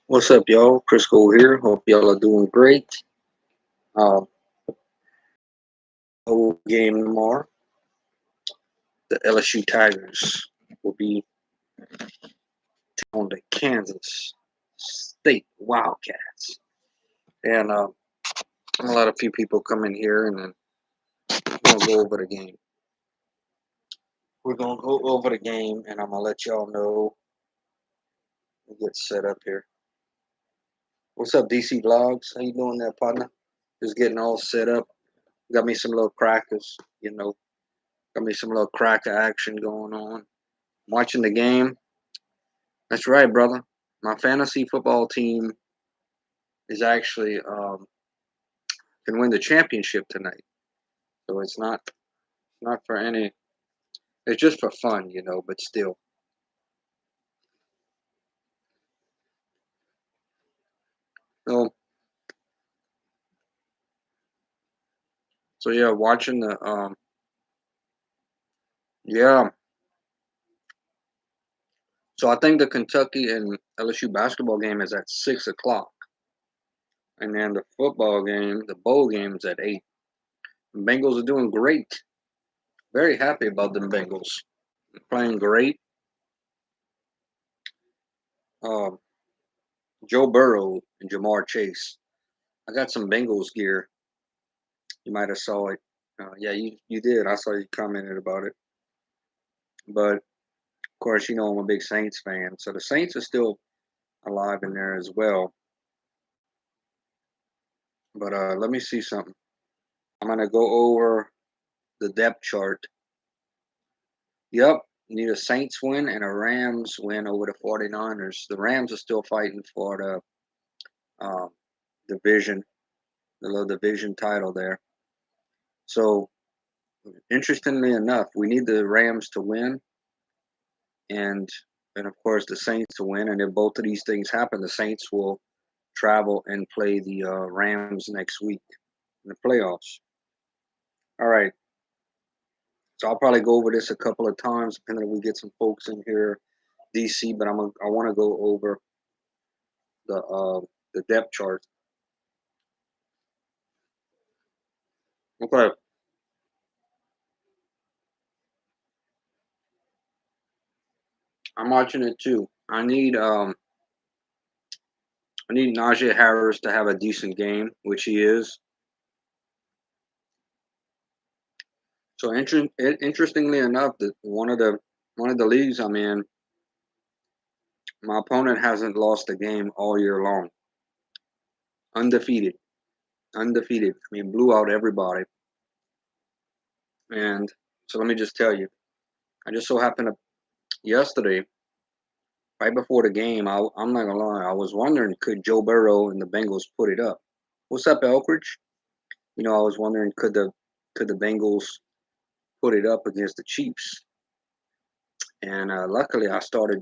What's up, y'all? Crisco here. Hope y'all are doing great. Uh, no game tomorrow. The LSU Tigers will be on the Kansas State Wildcats, and I'm gonna let a few people come in here, and then we're gonna go over the game. We're gonna go over the game, and I'm gonna let y'all know. We get set up here. What's up, DC Vlogs? How you doing there, partner? Just getting all set up. Got me some little crackers, Got me some little cracker action going on. Watching the game. That's right, brother. My fantasy football team is actually can win the championship tonight. So it's not for any. It's just for fun, But still. So so yeah, watching the yeah. So I think the Kentucky and LSU basketball game is at 6 o'clock, and then the football game, the bowl game, is at 8. The Bengals are doing great. Very happy about them Bengals. They're playing great. Um, Joe Burrow and Jamar Chase. I got some Bengals gear. You might have saw it. Yeah, you did. I saw you commented about it. But of course, I'm a big Saints fan, so the Saints are still alive in there as well. But let me see something. I'm gonna go over the depth chart. Yep, you need a Saints win and a Rams win over the 49ers. The Rams are still fighting for the division, the little division title there. So, interestingly enough, we need the Rams to win and of course the Saints to win. And if both of these things happen, the Saints will travel and play the Rams next week in the playoffs. All right, so I'll probably go over this a couple of times, depending if we get some folks in here, DC. But I want to go over the depth chart. Okay, I'm watching it too. I need Najee Harris to have a decent game, which he is. So interestingly enough, that one of the leagues I'm in, my opponent hasn't lost a game all year long. Undefeated, undefeated. I mean, blew out everybody. And so let me just tell you, I just so happened to yesterday, right before the game, I'm not gonna lie, I was wondering could Joe Burrow and the Bengals put it up. What's up, Elkridge? I was wondering could the Bengals put it up against the Chiefs. And luckily, I started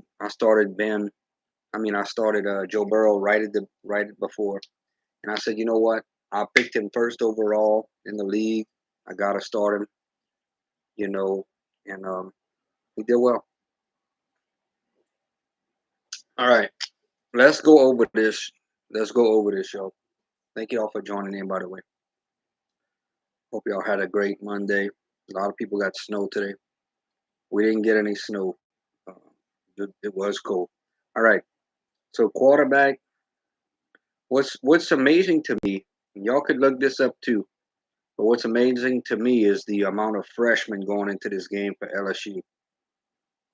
Joe Burrow right before, and I said, you know what? I picked him first overall in the league. I gotta start him, you know, and he did well. All right, let's go over this. Let's go over this, y'all. Thank you all for joining in. By the way, hope y'all had a great Monday. A lot of people got snow today. We didn't get any snow. Uh, it was cold. All right. So quarterback. What's amazing to me, and y'all could look this up too. But what's amazing to me is the amount of freshmen going into this game for LSU.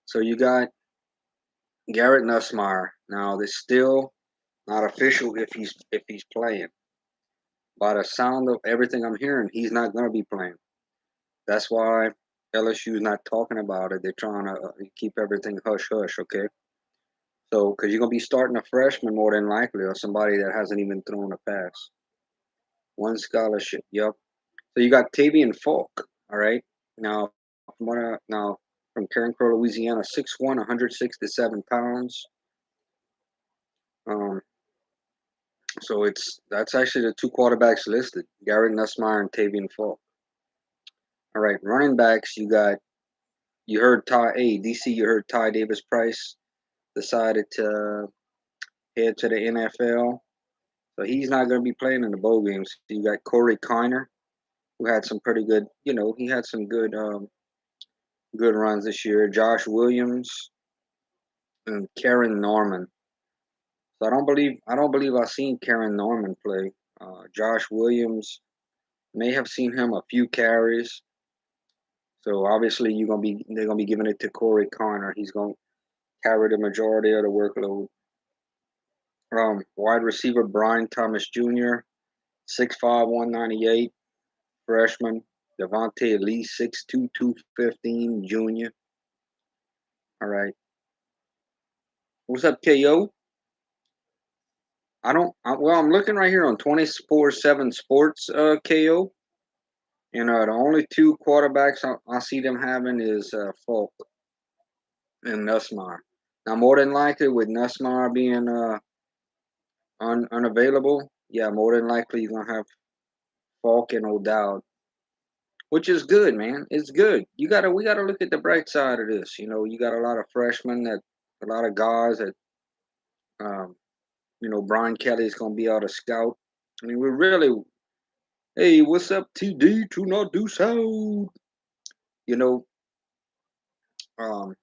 So you got Garrett Nussmeier. Now, it's still not official if he's playing. By the sound of everything I'm hearing, he's not going to be playing. That's why LSU is not talking about it. They're trying to keep everything hush hush. Okay. So, because you're going to be starting a freshman more than likely, or somebody that hasn't even thrown a pass. One scholarship. Yep. So you got Tavian Falk. All right. Now from Karen Crow, Louisiana, 6'1", 167 pounds. Um, so that's actually the two quarterbacks listed: Garrett Nussmeier and Tavian Falk. All right, running backs. You heard Ty. Hey, DC, you heard Ty Davis Price decided to head to the NFL. So he's not going to be playing in the bowl games. You got Corey Kiner, who had some pretty good, he had some good runs this year. Josh Williams and Karen Norman. So I don't believe I've seen Karen Norman play. Josh Williams may have seen him a few carries. So obviously they're gonna be giving it to Corey Connor. He's gonna carry the majority of the workload. Wide receiver Brian Thomas Jr., 6'5", 198, freshman. Devontae Lee, 6'2", 215, junior. All right. What's up, KO? I'm looking right here on 24/7 Sports, KO. And the only two quarterbacks I see them having is Falk and Nussmeier. Now, more than likely, with Nussmeier being unavailable, yeah, more than likely you're gonna have Falk and O'Dowd, which is good, man. It's good. We gotta look at the bright side of this. You got a lot of freshmen a lot of guys that, um, Brian Kelly's gonna be able to scout. I mean, we're really, hey, what's up, TD? To not do so. You know,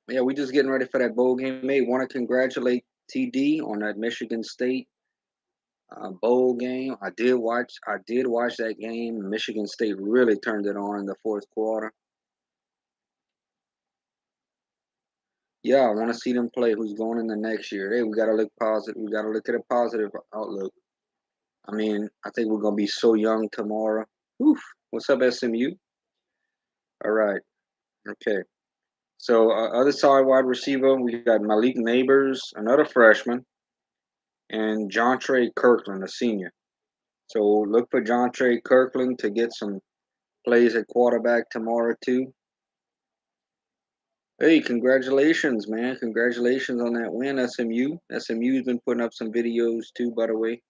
yeah, we just getting ready for that bowl game. May want to congratulate TD on that Michigan State bowl game. I did watch that game. Michigan State really turned it on in the fourth quarter. Yeah, I want to see them play. Who's going in the next year? Hey, we got to look positive. We got to look at a positive outlook. I mean, I think we're gonna be so young tomorrow. Oof. What's up, SMU? All right. Okay. So other side wide receiver, we got Malik Neighbors, another freshman, and John Trey Kirkland, a senior. So look for John Trey Kirkland to get some plays at quarterback tomorrow too. Hey, congratulations, man. Congratulations on that win, SMU. SMU's been putting up some videos too, by the way.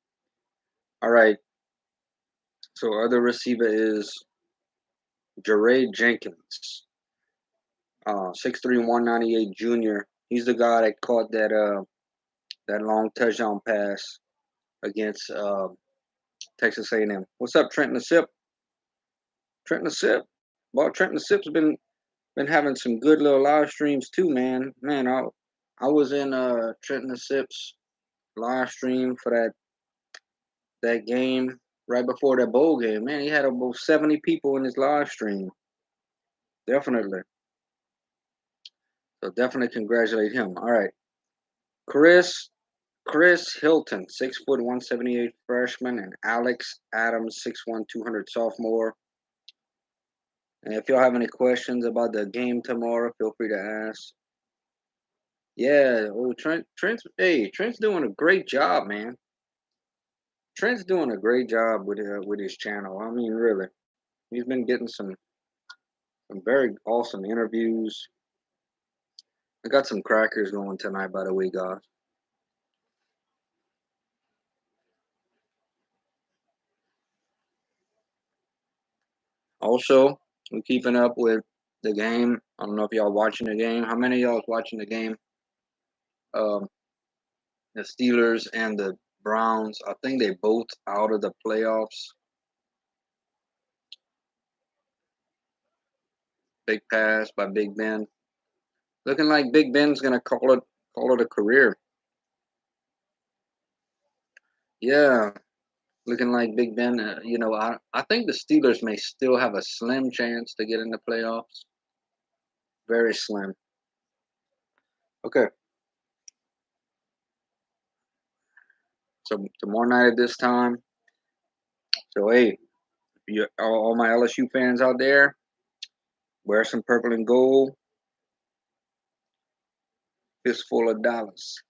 All right. So other receiver is Jared Jenkins, 6'3", 198 junior. He's the guy that caught that long touchdown pass against Texas A&M. What's up, Trent Nassip? Trent Nassip. Well, Trent Nassip's been having some good little live streams too, man. Man, I was in Trent Nassip's live stream for that game right before that bowl game. Man, he had about 70 people in his live stream. Definitely. So definitely congratulate him. All right. Chris Hilton, 6', 178 freshman, and Alex Adams, 6'1", 200 sophomore. And if y'all have any questions about the game tomorrow, feel free to ask. Yeah, Trent's doing a great job, man. Trent's doing a great job with his channel. I mean, really, he's been getting some very awesome interviews. I got some crackers going tonight, by the way, guys. Also, we're keeping up with the game. I don't know if y'all watching the game. How many of y'all is watching the game? Um, the Steelers and the Browns. I think they both out of the playoffs. Big pass by Big Ben. Looking like Big Ben's gonna call it a career. Yeah, looking like Big Ben. I think the Steelers may still have a slim chance to get in the playoffs. Very slim. Okay, so tomorrow night at this time. So hey, all my LSU fans out there, wear some purple and gold. Fistful of dollars.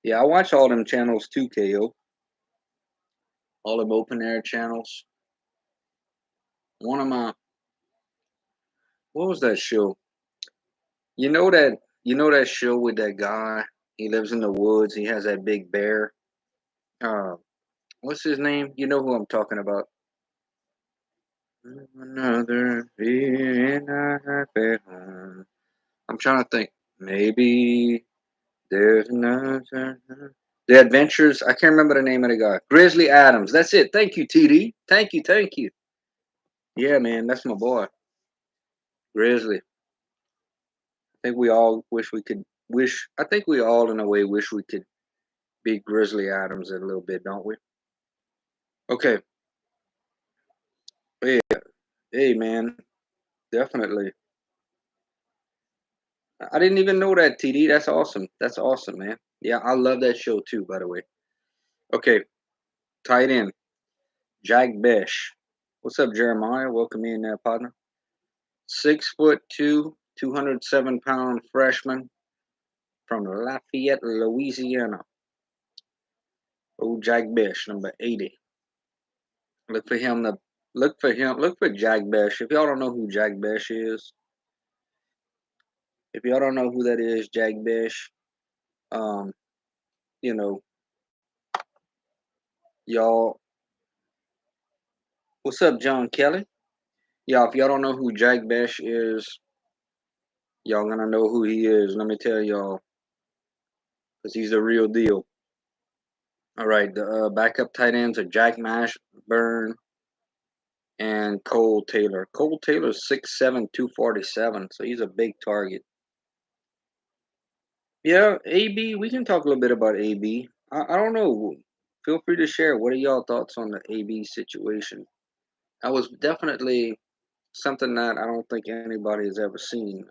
Yeah, I watch all them channels too, KO. All them open air channels. One of my what was that show? You know that show with that guy? He lives in the woods. He has that big bear. Uh, what's his name? You know who I'm talking about. Another being a happy home. I'm trying to think. Maybe there's another. The Adventures. I can't remember the name of the guy. Grizzly Adams. That's it. Thank you, TD. Thank you. Thank you. Yeah, man, that's my boy, Grizzly. I think we all wish we could wish. I think we all, in a way, wish we could be Grizzly Adams a little bit, don't we? Okay. Hey, hey, man. Definitely. I didn't even know that, TD. That's awesome. That's awesome, man. Yeah, I love that show too, by the way. Okay, tight end, Jack Besh. What's up, Jeremiah? Welcome in there, partner. 6'2", 207-pound freshman from Lafayette, Louisiana. Oh, Jack Besh, number 80. Look for him to look for him. Look for Jack Besh. If y'all don't know who Jack Besh is, if y'all don't know who that is, Jack Besh, um, you know, y'all. What's up, John Kelly? Yeah, if y'all don't know who Jack Besh is, y'all gonna know who he is. Let me tell y'all, because he's the real deal. All right, the backup tight ends are Jack Mashburn and Cole Taylor. Cole Taylor's 6'7", 247, so he's a big target. Yeah, AB, we can talk a little bit about AB. I don't know. Feel free to share. What are y'all thoughts on the AB situation? That was definitely something that I don't think anybody has ever seen.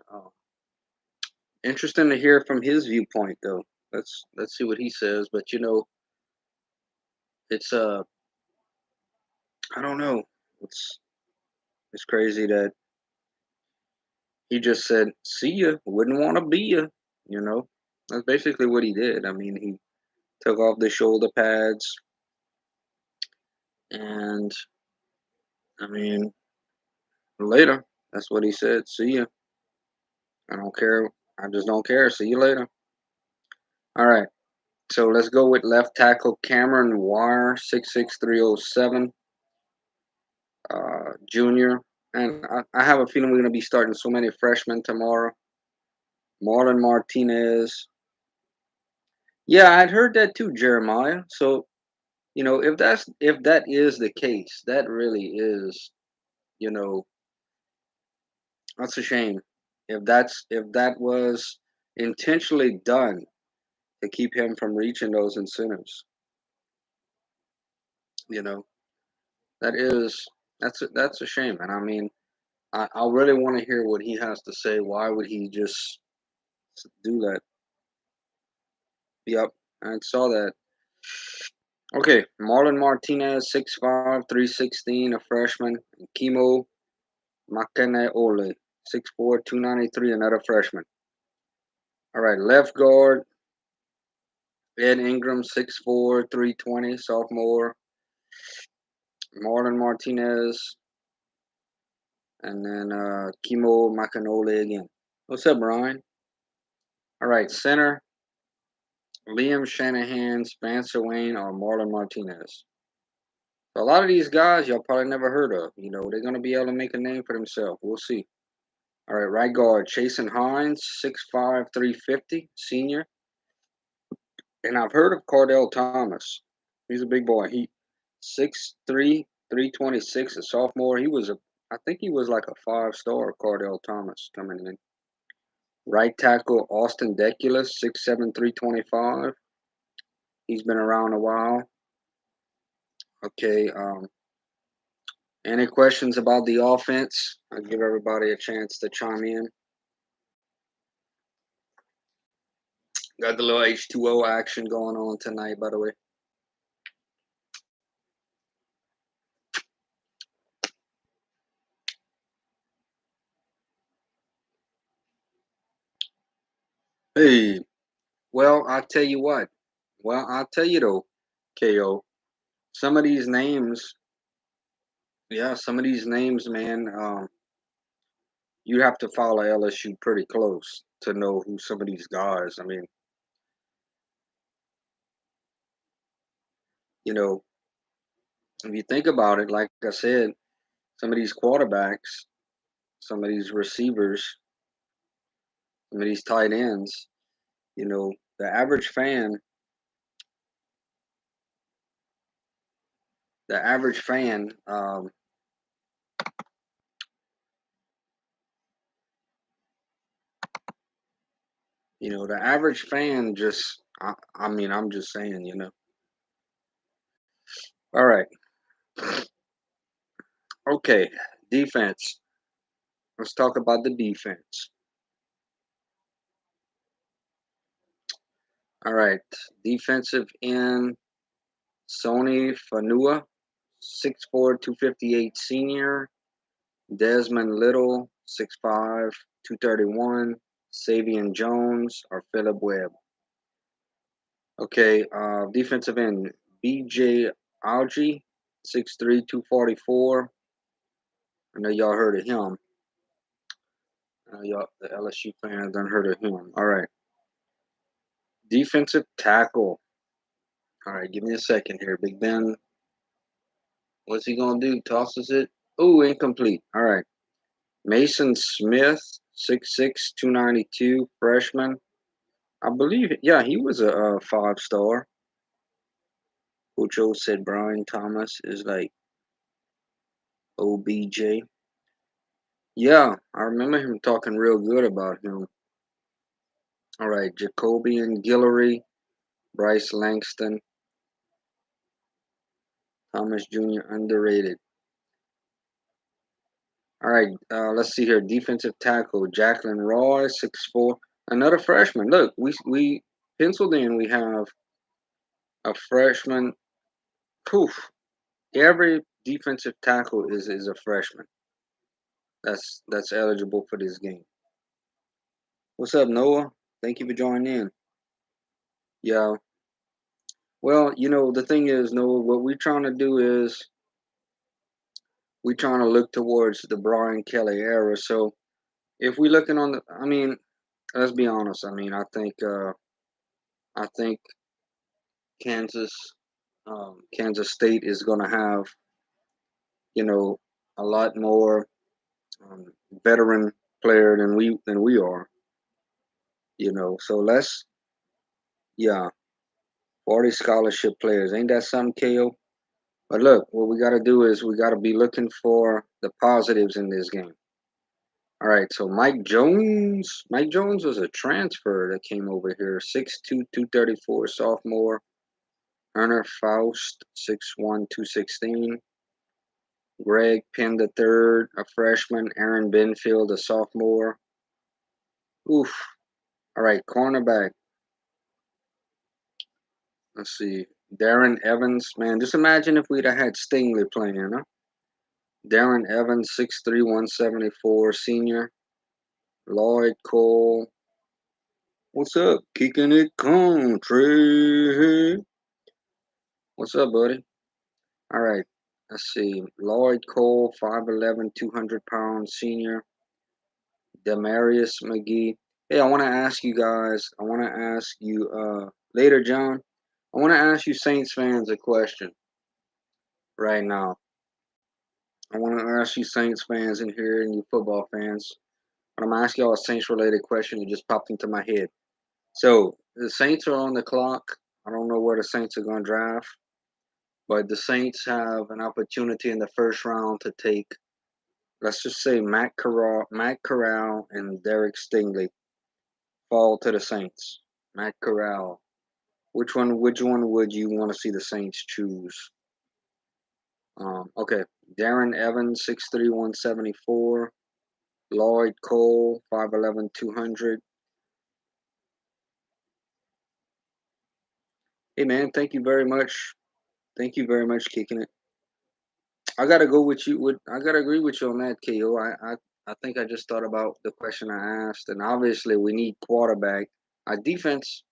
Interesting to hear from his viewpoint, though. Let's see what he says. But it's I don't know. It's it's crazy that he just said, "See ya." Wouldn't want to be ya. You know, that's basically what he did. I mean, he took off the shoulder pads, and I mean, later. That's what he said. See ya. I don't care. I just don't care. See you later. All right. So let's go with left tackle Cameron Wire, 6'6", 307, junior. And I have a feeling we're going to be starting so many freshmen tomorrow. Marlon Martinez. Yeah, I'd heard that too, Jeremiah. So, if that is the case, that really is, you know, that's a shame. If that was intentionally done to keep him from reaching those incentives, you know, that is that's a shame. And I mean, I really want to hear what he has to say. Why would he just do that? Yep, I saw that. Okay, Marlon Martinez, 6'5", 316, a freshman. And Kimo Makene 6'4", 293, another freshman. All right, left guard, Ed Ingram, 6'4", 320, sophomore. Marlon Martinez, and then Kimo Makanole again. What's up, Ryan? All right, center, Liam Shanahan, Spencer Wayne, or Marlon Martinez. So a lot of these guys y'all probably never heard of. They're going to be able to make a name for themselves. We'll see. All right, right guard, Chasen Hines, 6'5", 350, senior. And I've heard of Cardell Thomas. He's a big boy. He 6'3", 326, a sophomore. I think he was like a 5-star, Cardell Thomas, coming in. Right tackle, Austin Deculus, 6'7", 325. He's been around a while. Okay, any questions about the offense? I'll give everybody a chance to chime in. Got the little H2O action going on tonight, by the way. Hey, well, I'll tell you what. Well, I'll tell you though, KO. Some of these names, yeah, some of these names, man, you have to follow LSU pretty close to know who some of these guys. I mean, you know, if you think about it, like I said, some of these quarterbacks, some of these receivers, some of these tight ends, the average fan the average fan, the average fan just, I mean, I'm just saying. All right. Okay. Defense. Let's talk about the defense. All right. Defensive end, Sony Fanua, 6'4", 258 senior. Desmond Little, 6'5", 231. Savion Jones or Philip Webb. Okay, defensive end, BJ Algie, 6'3", 244. I know y'all heard of him. Y'all, the LSU fans done heard of him. All right. Defensive tackle. All right, give me a second here. Big Ben, what's he going to do? Tosses it. Ooh, incomplete. All right. Mason Smith, 6'6", 292, freshman. I believe, yeah, he was a five-star. Ocho said Brian Thomas is like OBJ. Yeah, I remember him talking real good about him. All right, Jacobian Guillory, Bryce Langston, Thomas Jr. underrated. All right, let's see here. Defensive tackle, Jacqueline Roy, 6'4", another freshman. Look, we penciled in. We have a freshman. Poof. Every defensive tackle is a freshman. That's eligible for this game. What's up, Noah? Thank you for joining in. Yeah. Well, the thing is, Noah, what we're trying to do is we're trying to look towards the Brian Kelly era. So if we're looking on I mean, let's be honest. I mean, I think Kansas, Kansas State is going to have, you know, a lot more um, veteran player than we are. So yeah, 40 scholarship players. Ain't that something, KO? But look, what we got to do is we got to be looking for the positives in this game. All right, so Mike Jones. Mike Jones was a transfer that came over here. 6'2", 234, sophomore. Hunter Faust, 6'1", 216. Greg Penn III, a freshman. Aaron Benfield, a sophomore. Oof. All right, cornerback. Let's see. Darren Evans. Man, just imagine if we'd have had Stingley playing, huh? Darren Evans, 6'3", 174, senior. Lloyd Cole. What's up? Kicking it country. What's up, buddy? All right. Let's see. Lloyd Cole, 5'11", 200 pounds, senior. Demarius McGee. Hey, I want to ask you guys. I want to ask you later, John. I want to ask you Saints fans a question right now. I want to ask you Saints fans in here and you football fans. I'm gonna ask y'all a Saints related question that just popped into my head. So the Saints are on the clock. I don't know where the Saints are gonna draft, but the Saints have an opportunity in the first round to take, let's just say, Matt Corral and Derek Stingley fall to the Saints. Matt Corral. Which one would you want to see the Saints choose? Okay. Darren Evans, 6'3", 174. Lloyd Cole, 5'11", 200. Hey man, thank you very much. Thank you very much, kicking it. I gotta go with you. I gotta agree with you on that, KO. I think I just thought about the question I asked, and obviously we need quarterback. Our defense,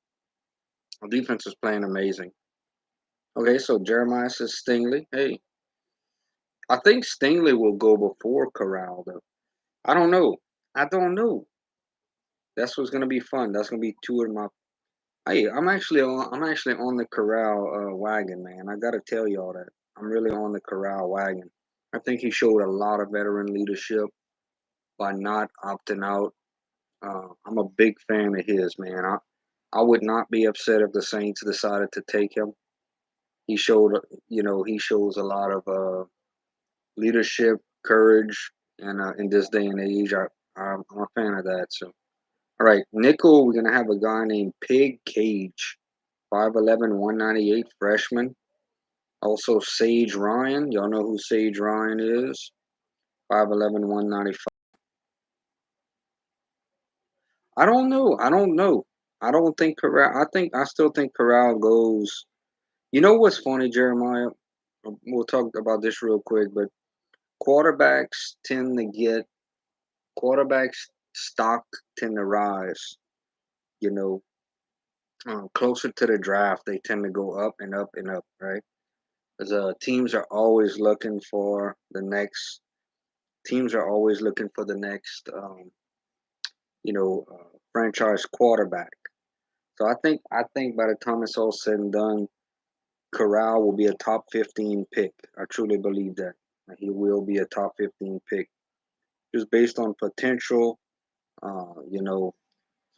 our defense is playing amazing. Okay, so Jeremiah says Stingley. Hey, I think Stingley will go before Corral though. I don't know. I don't know. That's what's gonna be fun. That's gonna be two of my. Hey, I'm actually on the Corral wagon, man. I gotta tell y'all that I'm really on the Corral wagon. I think he showed a lot of veteran leadership by not opting out. I'm a big fan of his, man. I would not be upset if the Saints decided to take him. He showed, he shows a lot of leadership, courage, and in this day and age, I'm a fan of that. So, all right, nickel, we're gonna have a guy named Pig Cage, 5'11", 198, freshman. Also, Sage Ryan. Y'all know who Sage Ryan is? 5'11", 195. I don't know. I don't know. I don't think Corral. I still think Corral goes. You know what's funny, Jeremiah? We'll talk about this real quick, but quarterbacks tend to get quarterbacks stock tend to rise. You know, closer to the draft, they tend to go up and up and up, right? Because teams are always looking for the next. Teams are always looking for the next, franchise quarterback. So I think by the time it's all said and done, Corral will be a top 15 pick. I truly believe that. He will be a top 15 pick just based on potential. Uh, you know,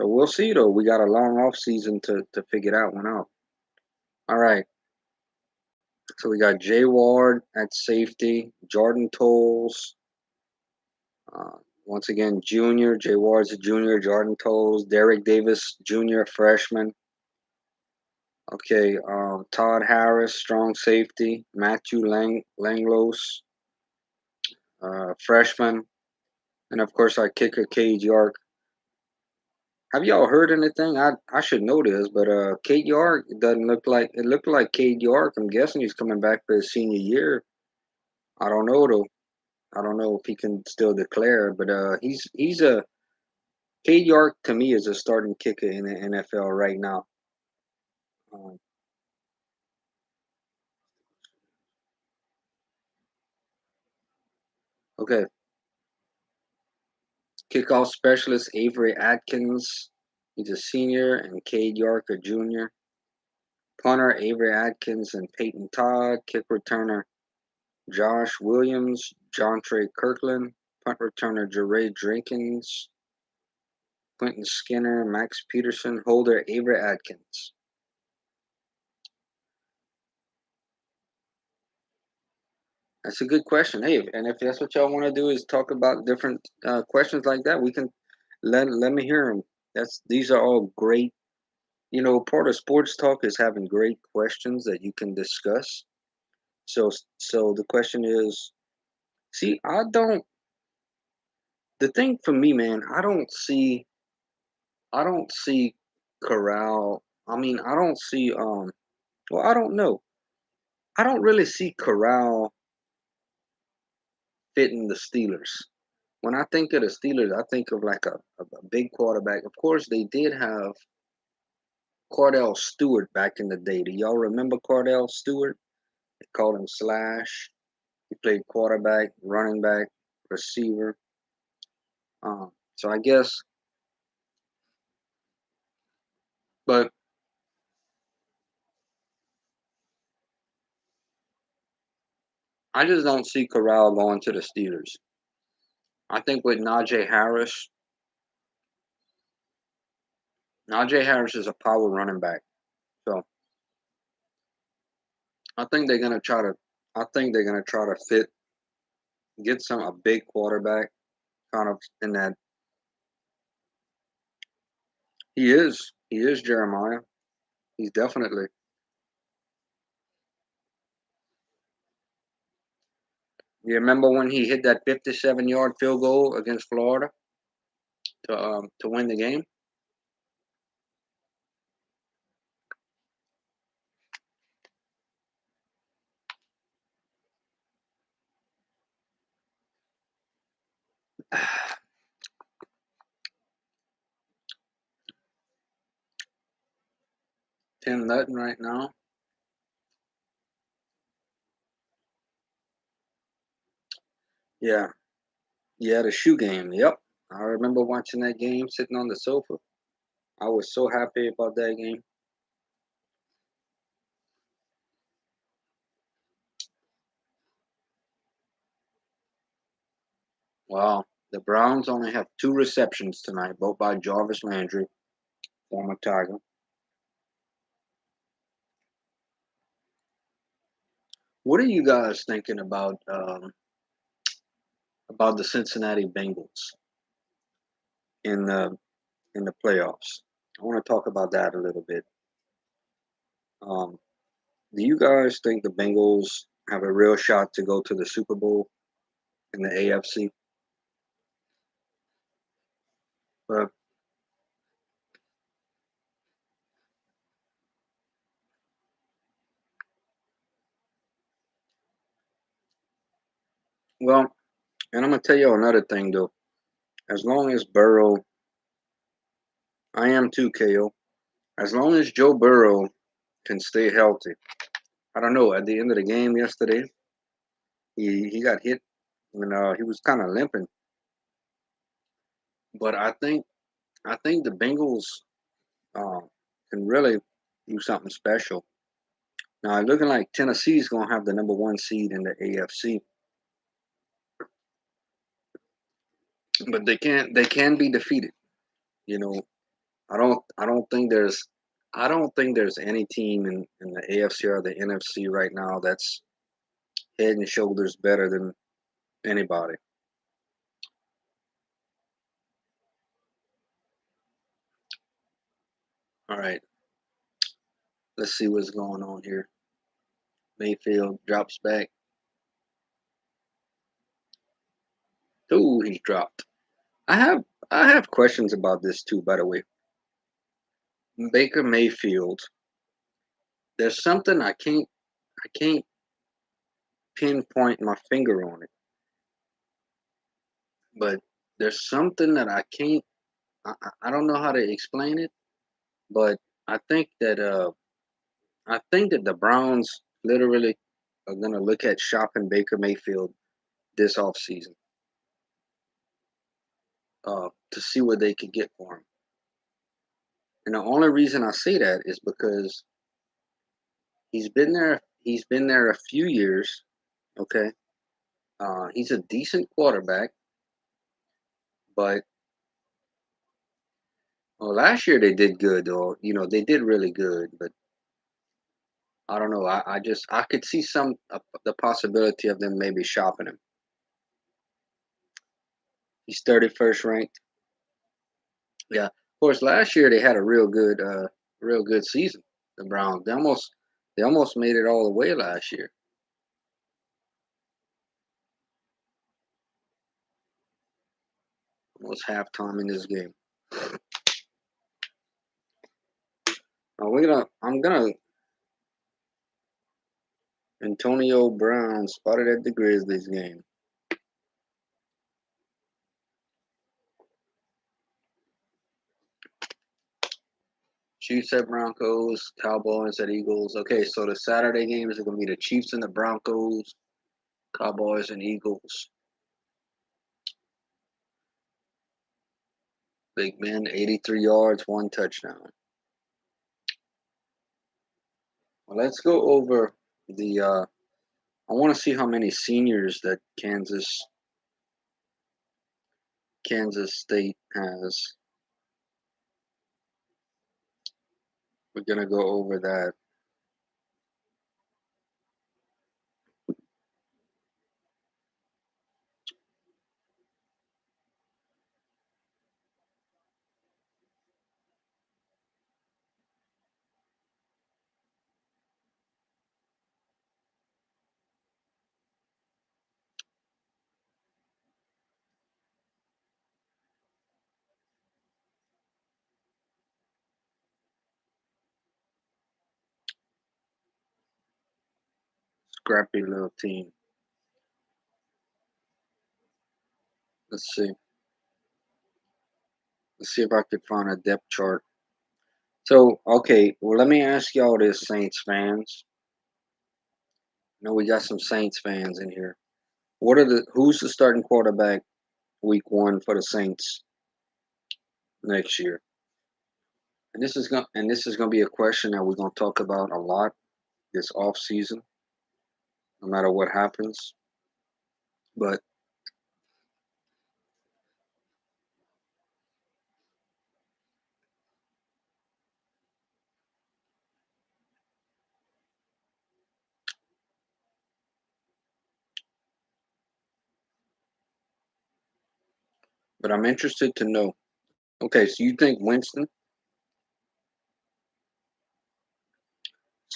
so we'll see though. We got a long off season to figure that one out. All right. So we got Jay Ward at safety, Jordan Tolles. Uh, Once again, junior. Jay Ward's a junior. Jordan Tolles, Derek Davis, junior, freshman. Okay, Todd Harris, strong safety. Matthew Langlos, freshman. And of course, our kicker, Cade York. Have y'all heard anything? I should know this, but Cade York doesn't look like it looked like Cade York. I'm guessing he's coming back for his senior year. I don't know though. I don't know if he can still declare, but he's a Cade York to me is a starting kicker in the NFL right now. Um, okay, kickoff specialist Avery Atkins. He's a senior, and Cade York a junior. Punter Avery Atkins and Peyton Todd. Kick returner Josh Williams, John Trey Kirkland. Punt returner Jeray Jenkins, Quentin Skinner, Max Peterson. Holder Avery Atkins. That's a good question. Hey, and if that's what y'all want to do is talk about different questions like that, we can let me hear them. These are all great. Part of sports talk is having great questions that you can discuss. So the question is, see, I don't. The thing for me, man, I don't see Corral. I mean, I don't see. Well, I don't know. I don't really see Corral fitting the Steelers. When I think of the Steelers, I think of like a big quarterback. Of course, they did have Cordell Stewart back in the day. Do y'all remember Cordell Stewart? They called him Slash. He played quarterback, running back, receiver. So I guess, but I just don't see Corral going to the Steelers. I think with Najee Harris is a power running back. So I think they're gonna try to. I think they're gonna try to get a big quarterback, kind of in that. He is Jeremiah. He's definitely. You remember when he hit that 57-yard field goal against Florida to win the game? 10-0 right now. Yeah, yeah, the shoe game. Yep, I remember watching that game, sitting on the sofa. I was so happy about that game. Wow, the Browns only have 2 receptions tonight, both by Jarvis Landry, former Tiger. What are you guys thinking about the Cincinnati Bengals in the playoffs? I want to talk about that a little bit. Um, do you guys think the Bengals have a real shot to go to the Super Bowl in the AFC? But well, and I'm gonna tell you another thing though. As long as Burrow, I am too, KO. As long as Joe Burrow can stay healthy. I don't know. At the end of the game yesterday, he got hit and he was kind of limping. But I think the Bengals uh, can really do something special. Now, it's looking like Tennessee's gonna have the number one seed in the AFC, but they can be defeated. You know, I don't think there's any team in the AFC or the NFC right now that's head and shoulders better than anybody. All right, let's see what's going on here. Mayfield drops back. Ooh, he's dropped. I have I have questions about this too, by the way. Baker Mayfield. There's something I can't pinpoint my finger on it, but there's something that I don't know how to explain it, but I think that uh I think that the Browns literally are gonna look at shopping Baker Mayfield this offseason to see what they could get for him. And the only reason I say that is because he's been there a few years. Okay. He's a decent quarterback, but well, last year they did good though. They did really good, but I don't know. I could see the possibility of them maybe shopping him. He's 31st ranked. Yeah. Of course, last year they had a real good season. The Browns. They almost made it all the way last year. Almost halftime in this game. I'm gonna Antonio Brown spotted at the Grizzlies game. Chiefs at Broncos, Cowboys at Eagles. Okay, so the Saturday games are gonna be the Chiefs and the Broncos, Cowboys and Eagles. Big Ben, 83 yards, one touchdown. Well, let's go over the. I want to see how many seniors that Kansas State has. We're gonna go over that. Scrappy little team. Let's see. Let's see if I could find a depth chart. So, okay, well, let me ask y'all this, Saints fans. I know we got some Saints fans in here. Who's the starting quarterback week one for the Saints next year? And this is gonna be a question that we're gonna talk about a lot this off season, no matter what happens. But But I'm interested to know. Okay, so you think Winston?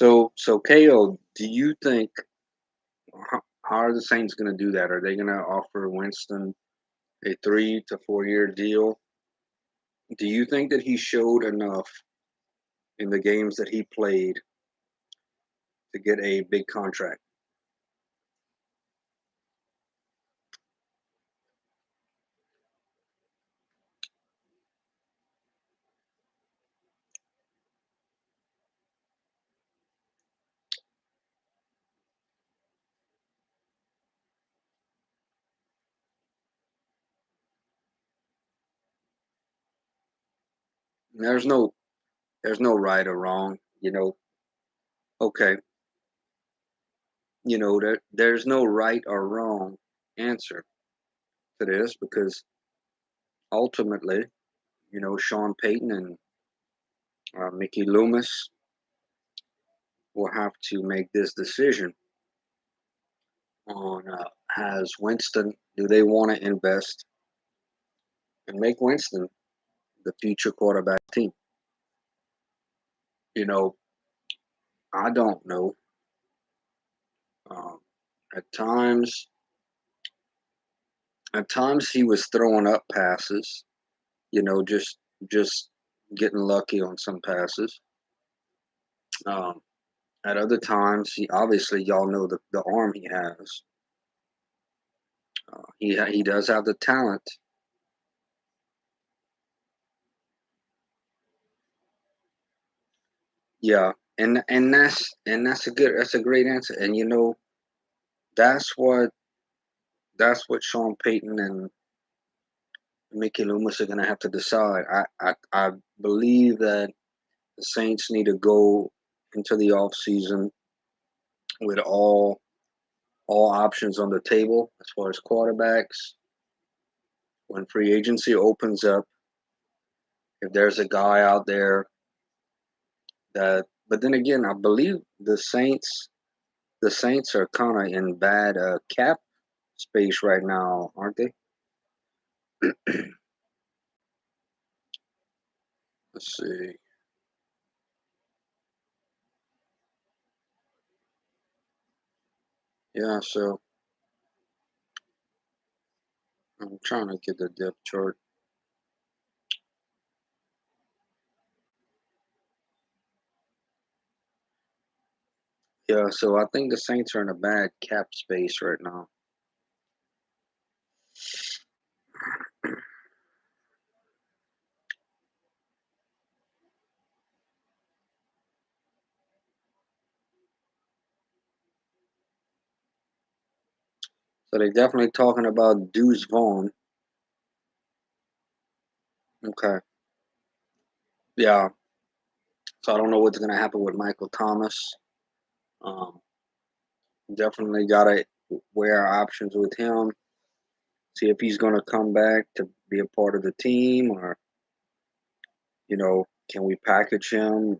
So KO, do you think how are the Saints going to do that? Are they going to offer Winston a 3 to 4 year deal? Do you think that he showed enough in the games that he played to get a big contract? There's no there's no right or wrong. Okay, there's no right or wrong answer to this because ultimately, Sean Payton and Mickey Loomis will have to make this decision on has Winston, do they want to invest and make Winston the future quarterback team? You know, I don't know. Um, at times, he was throwing up passes. Just getting lucky on some passes. Um, at other times, he obviously y'all know the arm he has. He does have the talent. Yeah, and that's a great answer. And that's what that's what Sean Payton and Mickey Loomis are going to have to decide. I believe that the Saints need to go into the off season with all options on the table as far as quarterbacks. When free agency opens up, if there's a guy out there but then again, I believe the Saints are kind of in bad cap space right now, aren't they? Let's see. Yeah, so I'm trying to get the depth chart. Yeah, so I think the Saints are in a bad cap space right now. So they're definitely talking about Deuce Vaughn. Okay. Yeah. So I don't know what's going to happen with Michael Thomas. Um, definitely got to weigh our options with him. See if he's going to come back to be a part of the team, or can we package him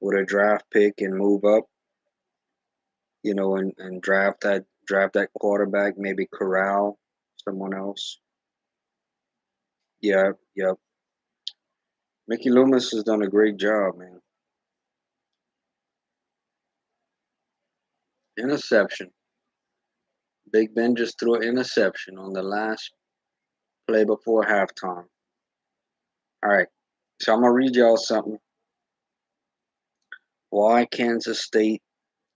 with a draft pick and move up, and draft that quarterback, maybe corral someone else. Yeah, yeah. Mickey Loomis has done a great job, man. Interception. Big Ben just threw an interception on the last play before halftime. All right. So I'm gonna read y'all something. Why Kansas State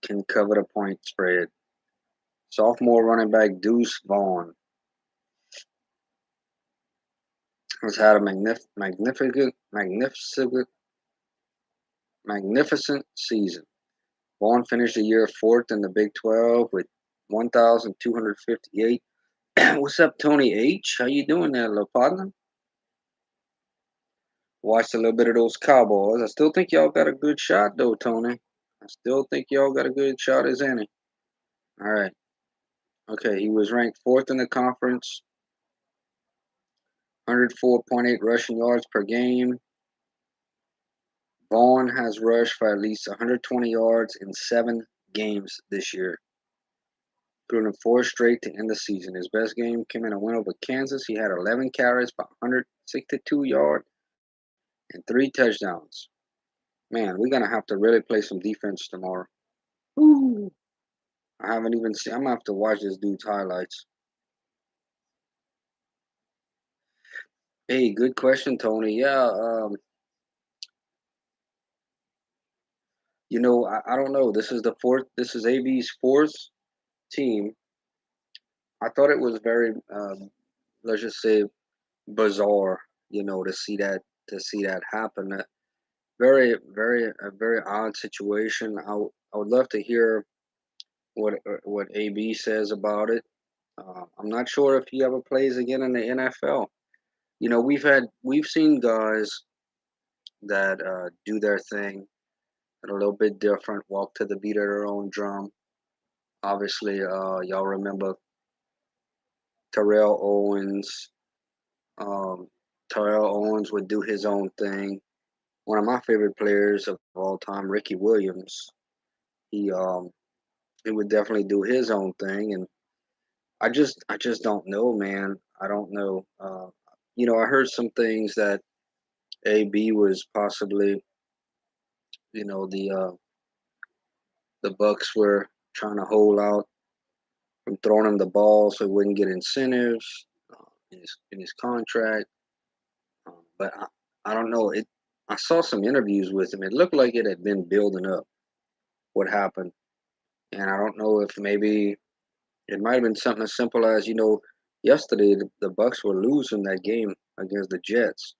can cover the point spread. Sophomore running back Deuce Vaughn has had a magnificent season. Vaughn finished the year fourth in the Big 12 with 1,258. What's up, Tony H? How you doing there, little partner? Watched a little bit of those Cowboys. I still think y'all got a good shot, though, Tony. I still think y'all got a good shot as any. All right. Okay, he was ranked fourth in the conference, 104.8 rushing yards per game. Vaughn has rushed for at least 120 yards in 7 games this year. threw them four straight to end the season. His best game came in a win over Kansas. He had 11 carries for 162 yards and three touchdowns. Man, we're gonna have to really play some defense tomorrow. Ooh. I haven't even seen. I'm gonna have to watch this dude's highlights. Hey, good question, Tony. Yeah, I don't know. This is the fourth. This is AB's fourth team. I thought it was very, let's just say, bizarre. To see that happen. Very odd situation. I would love to hear what AB says about it. I'm not sure if he ever plays again in the NFL. We've seen guys that do their thing and a little bit different, walk to the beat of their own drum. Obviously, y'all remember Terrell Owens. Um, Terrell Owens would do his own thing. One of my favorite players of all time, Ricky Williams. He um, he would definitely do his own thing, and I just don't know, man. I don't know. I heard some things that AB was possibly, the Bucks were trying to hold out from throwing him the ball so he wouldn't get incentives in his contract. But I don't know. I saw some interviews with him. It looked like it had been building up. What happened, and I don't know if maybe it might have been something as simple as yesterday the Bucks were losing that game against the Jets,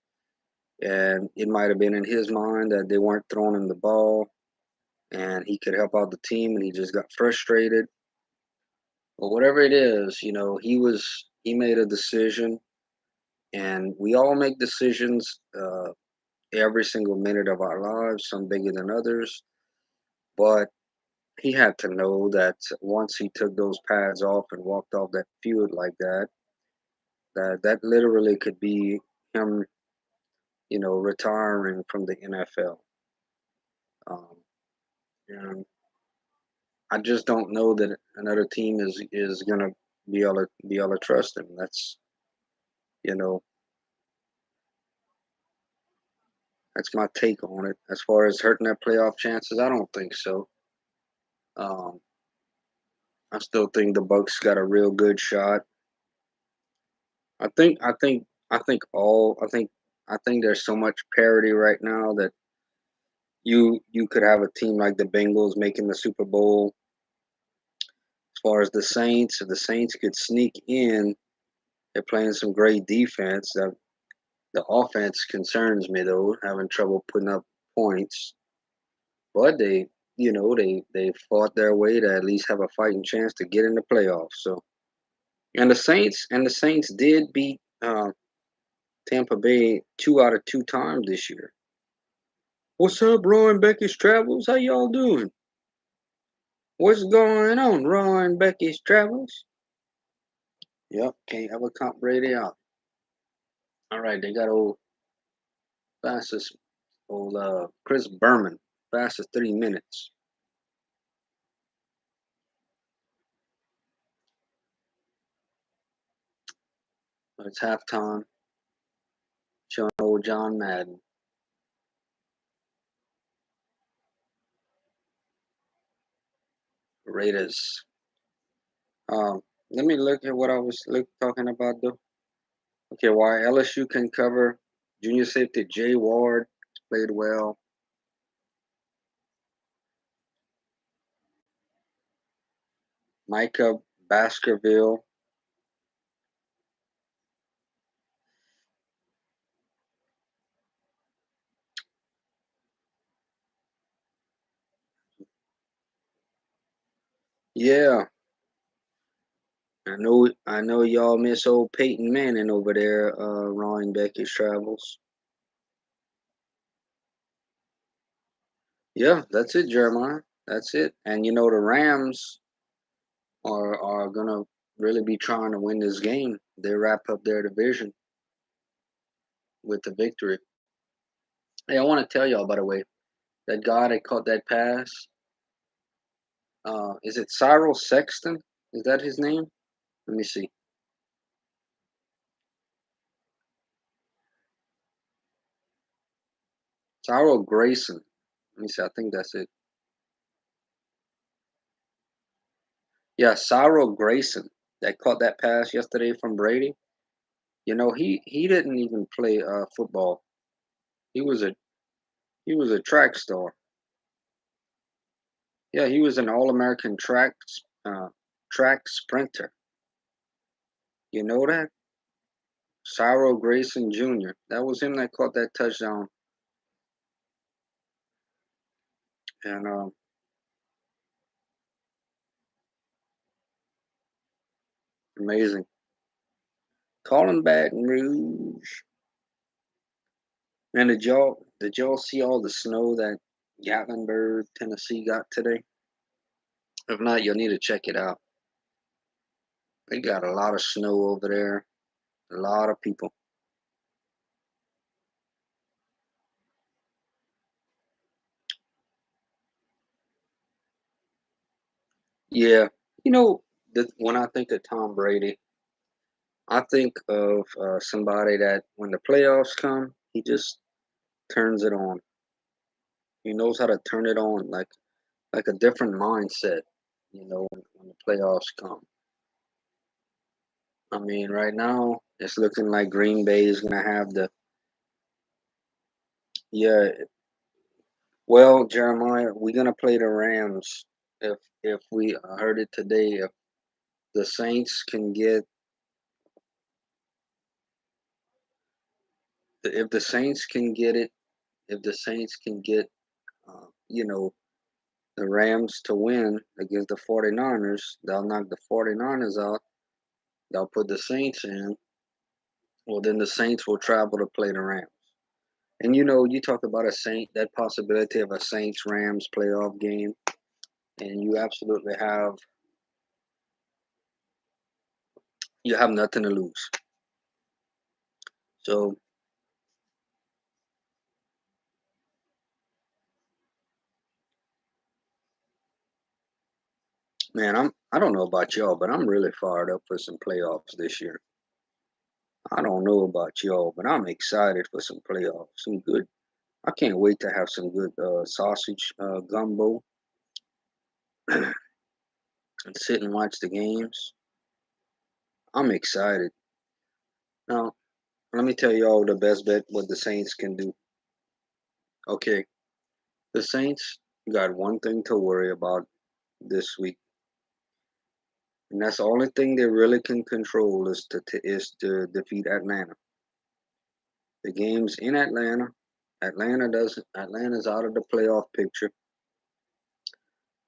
and it might have been in his mind that they weren't throwing him the ball, and he could help out the team, and he just got frustrated. But whatever it is, he made a decision, and we all make decisions every single minute of our lives, some bigger than others. But he had to know that once he took those pads off and walked off that field like that, that literally could be him, retiring from the NFL. Um, and I just don't know that another team is gonna be able to trust him. You know that's my take on it. As far as hurting their playoff chances, I don't think so. Um, I still think the Bucks got a real good shot. I think there's so much parity right now that you could have a team like the Bengals making the Super Bowl. As far as the Saints, if the Saints could sneak in, they're playing some great defense. The offense concerns me though, having trouble putting up points. But they fought their way to at least have a fighting chance to get in the playoffs. So and the Saints did beat Tampa Bay 2 out of 2 times this year. What's up, Roy Becky's Travels? How y'all doing? What's going on, Roy Becky's Travels? Yep, can't ever count Brady out. All right, they got old Chris Berman, fastest 3 minutes. It's halftime. Showing old John Madden. Raiders. Let me look at what I was talking about though. Okay, why LSU can cover. Junior safety Jay Ward played well. Micah Baskerville. Yeah, I know y'all miss old Peyton Manning over there, Ron Becky's Travels. Yeah, that's it, Jeremiah. That's it. And the Rams are gonna really be trying to win this game. They wrap up their division with the victory. Hey, I want to tell y'all, by the way, that guy that caught that pass, is it Cyril Sexton? Is that his name? Let me see. Tyrell Grayson. Let me see. I think that's it. Yeah, Cyril Grayson that caught that pass yesterday from Brady. He didn't even play football. He was a he was a track star. Yeah, he was an All-American track sprinter. You know that? Cyril Grayson Jr. That was him that caught that touchdown. And amazing. Calling Baton Rouge. And did y'all see all the snow that Gatlinburg, Tennessee got today? If not, you'll need to check it out. They got a lot of snow over there. A lot of people. Yeah, when I think of Tom Brady, I think of somebody that when the playoffs come, he just turns it on. He knows how to turn it on, like a different mindset. When the playoffs come. I mean, right now it's looking like Green Bay is gonna have the yeah. Well, Jeremiah, we're gonna play the Rams. If we heard it today, if the Saints can get if the Saints can get it, if the Saints can get uh, you know the Rams to win against the 49ers, they'll knock the 49ers out. They'll put the Saints in. Well, then the Saints will travel to play the Rams. And you talk about that possibility of a Saints Rams playoff game, and you have nothing to lose. So, man, I don't know about y'all, but I'm really fired up for some playoffs this year. I don't know about y'all, but I'm excited for some playoffs. Some good. I can't wait to have some good sausage gumbo and sit and watch the games. I'm excited. Now, let me tell y'all the best bet what the Saints can do. Okay, the Saints got one thing to worry about this week, and that's the only thing they really can control is to defeat Atlanta. The game's in Atlanta. Atlanta's out of the playoff picture.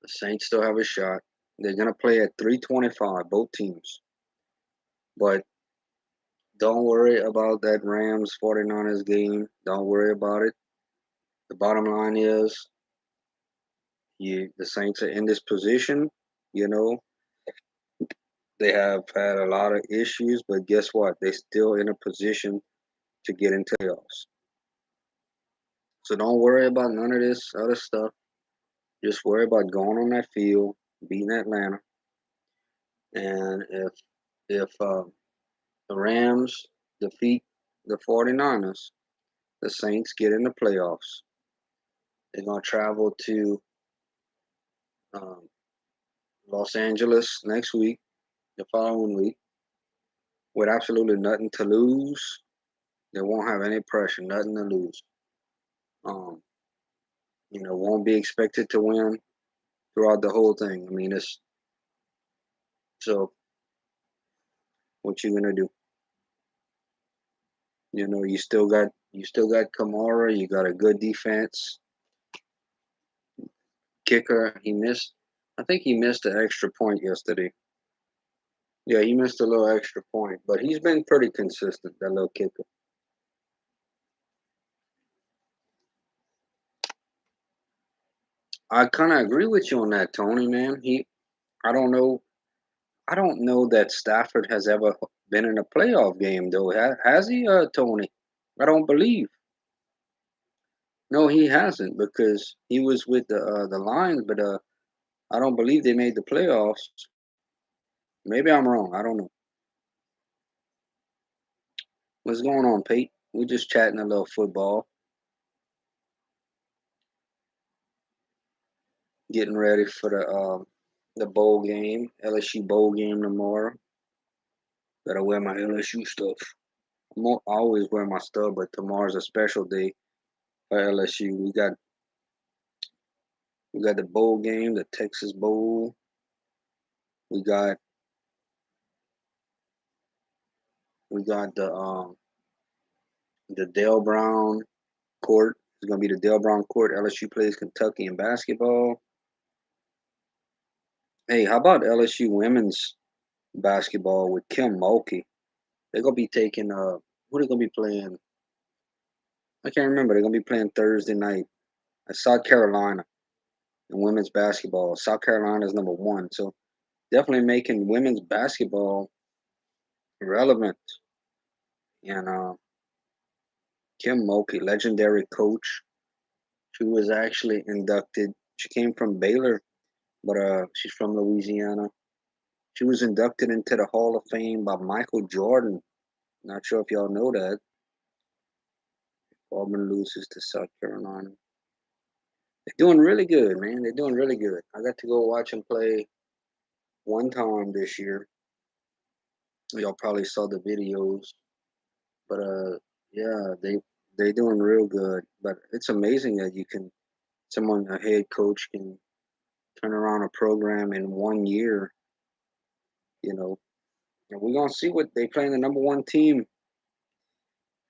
The Saints still have a shot. They're gonna play at 325, both teams. But don't worry about that Rams 49ers game. Don't worry about it. The bottom line is the Saints are in this position. You know, they have had a lot of issues, but guess what? They're still in a position to get into playoffs. So don't worry about none of this other stuff. Just worry about going on that field, beating Atlanta, and if the Rams defeat the 49ers, the Saints get in the playoffs. They're gonna travel to um, Los Angeles next week, the following week, with absolutely nothing to lose. They won't have any pressure, nothing to lose. Um, won't be expected to win throughout the whole thing. I mean, it's so. What you gonna do? You still got Kamara. You got a good defense. Kicker. He missed. I think he missed an extra point yesterday. Yeah, he missed a little extra point, but he's been pretty consistent. That little kicker. I kind of agree with you on that, Tony. Man, I don't know. I don't know that Stafford has ever been in a playoff game though. Has he, Tony? I don't believe. No, he hasn't because he was with the Lions, but I don't believe they made the playoffs. Maybe I'm wrong. I don't know. What's going on, Pete? We're just chatting a little football, getting ready for the bowl game, LSU bowl game tomorrow. Gotta wear my LSU stuff. I always wear my stuff, but tomorrow's a special day for LSU. We got the bowl game, the Texas Bowl. We got the Dale Brown court. It's gonna be the Dale Brown court. LSU plays Kentucky in basketball. Hey, how about LSU women's basketball with Kim Mulkey? They're gonna be taking who they gonna be playing? I can't remember. They're gonna be playing Thursday night at South Carolina in women's basketball. South Carolina is number one, so definitely making women's basketball relevant. And Kim Mulkey, legendary coach, she was actually inducted. She came from Baylor, but she's from Louisiana. She was inducted into the Hall of Fame by Michael Jordan. Not sure if y'all know that. Auburn loses to South Carolina. They're doing really good, man. They're doing really good. I got to go watch them play one time this year. Y'all probably saw the videos, but yeah, they're doing real good. But it's amazing that someone a head coach can turn around a program in 1 year. You know, and we're gonna see what they playing the number one team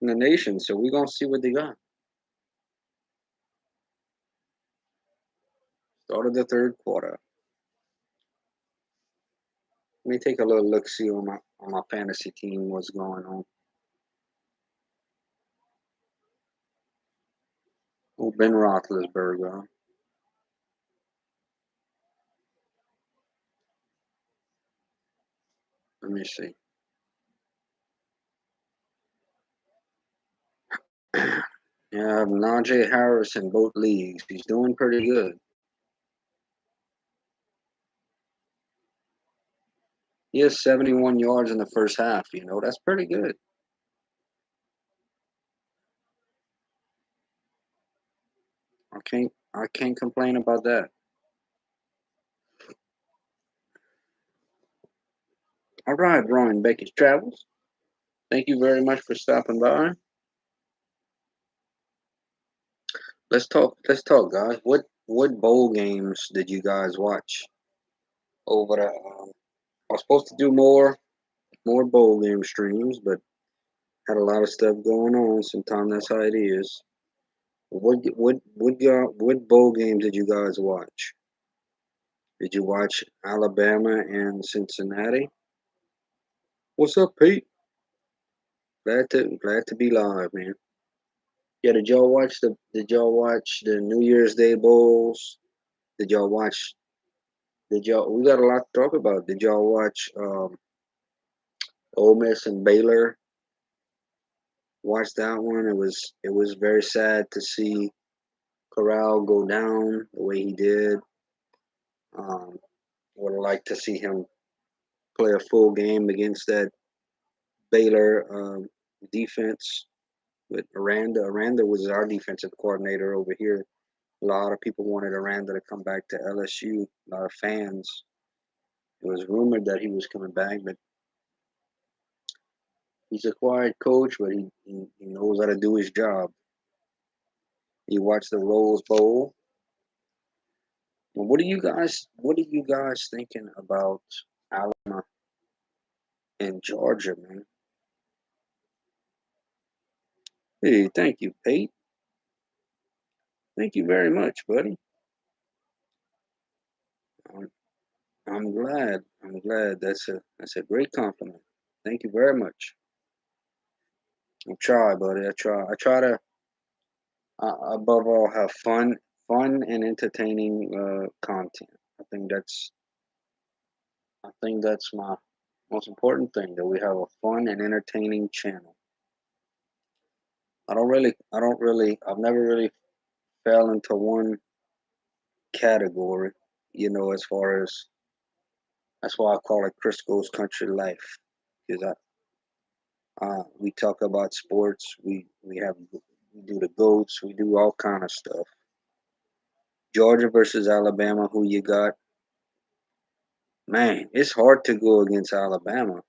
in the nation. So we're gonna see what they got. Start of the third quarter. Let me take a little look see on my fantasy team what's going on. Oh, Ben Roethlisberger. Let me see. Yeah, I have Najee Harris in both leagues. He's doing pretty good. He has 71 yards in the first half. That's pretty good. I can't complain about that. All right, Brian Becky's Travels. Thank you very much for stopping by. Let's talk, guys. What bowl games did you guys watch over the? I was supposed to do more bowl game streams, but had a lot of stuff going on. Sometimes that's how it is. What bowl games did you guys watch? Did you watch Alabama and Cincinnati? What's up, Pete? Glad to be live, man. Yeah, did y'all watch the New Year's Day bowls? Did y'all watch we got a lot to talk about. Did y'all watch Ole Miss and Baylor? Watch that one. It was very sad to see Corral go down the way he did. Um, would have liked to see him play a full game against that Baylor defense with Aranda. Aranda was our defensive coordinator over here. A lot of people wanted Aranda to come back to LSU. A lot of fans. It was rumored that he was coming back, but he's a quiet coach, but he knows how to do his job. You watch the Rose Bowl. Well, what are you guys thinking about Alabama and Georgia, man? Hey, thank you, Pete. Thank you very much, buddy. I'm, I'm glad. I'm glad. That's a great compliment. Thank you very much. I try, buddy. I try to above all have fun and entertaining content. I think that's I think that's my most important thing, that we have a fun and entertaining channel. I've never really fell into one category, as far as That's why I call it Crisco's Country Life. Because we talk about sports. We do the goats. We do all kind of stuff. Georgia versus Alabama. Who you got? Man, it's hard to go against Alabama.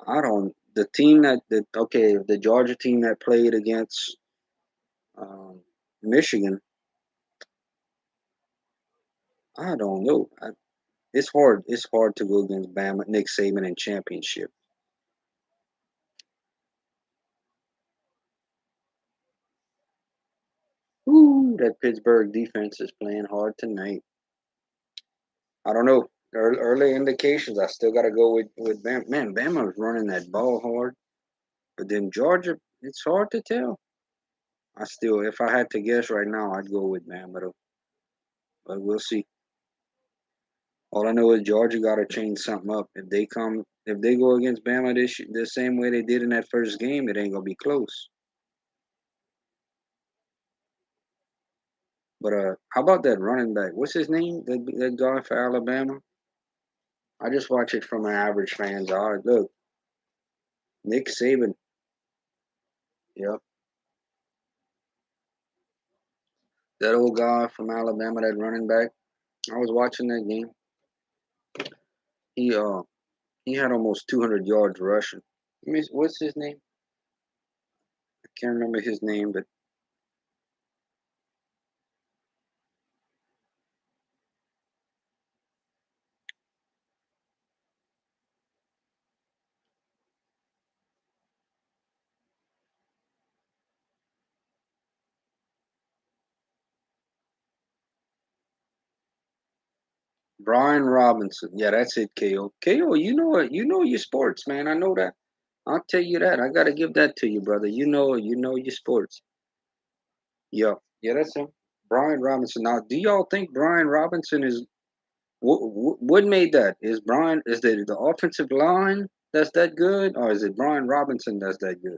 I don't. The team the Georgia team that played against um, Michigan. I don't know. It's hard. It's hard to go against Bama, Nick Saban in championship. Ooh, that Pittsburgh defense is playing hard tonight. I don't know. Early indications. I still got to go with Bama. Man, Bama was running that ball hard, but then Georgia, it's hard to tell. If I had to guess right now, I'd go with Bama, but we'll see. All I know is Georgia got to change something up. If they go against Bama the same way they did in that first game, it ain't gonna be close. But how about that running back? What's his name? That guy for Alabama. I just watch it from an average fan's eye. Look, Nick Saban. Yep, that old guy from Alabama, that running back. I was watching that game. He uh he had almost 200 yards rushing. What's his name? I can't remember his name, but Brian Robinson. Yeah, that's it. KO. KO. You know it. You know your sports, man. I know that. I'll tell you that. I gotta give that to you, brother. You know your sports. Yeah, yeah, that's him. Brian Robinson. Now, do y'all think Brian Robinson is what made that? Is the offensive line that's that good, or is it Brian Robinson that's that good?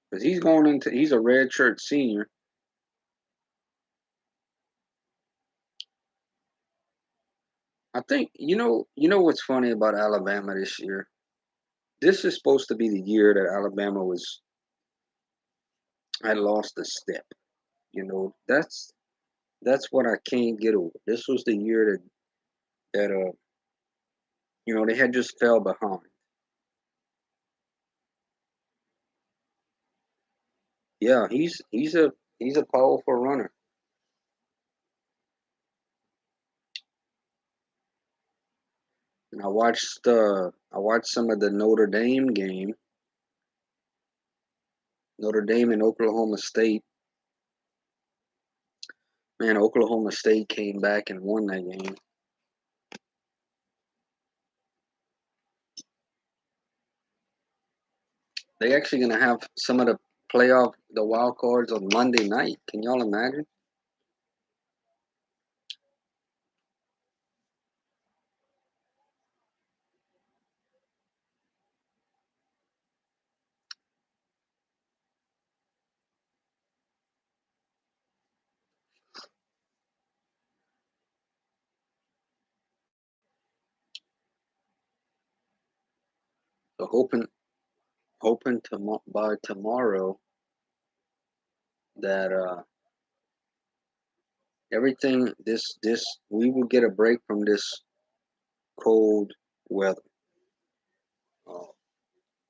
Because he's a redshirt senior. I think you know what's funny about Alabama this year. This is supposed to be the year that Alabama was had lost a step. That's what I can't get over. This was the year that they had just fell behind. Yeah, he's a powerful runner. And I watched some of the Notre Dame and Oklahoma State. Man, Oklahoma State came back and won that game. They actually gonna have some of the wild cards on Monday night. Can y'all imagine? So hoping by tomorrow that everything this we will get a break from this cold weather. Uh,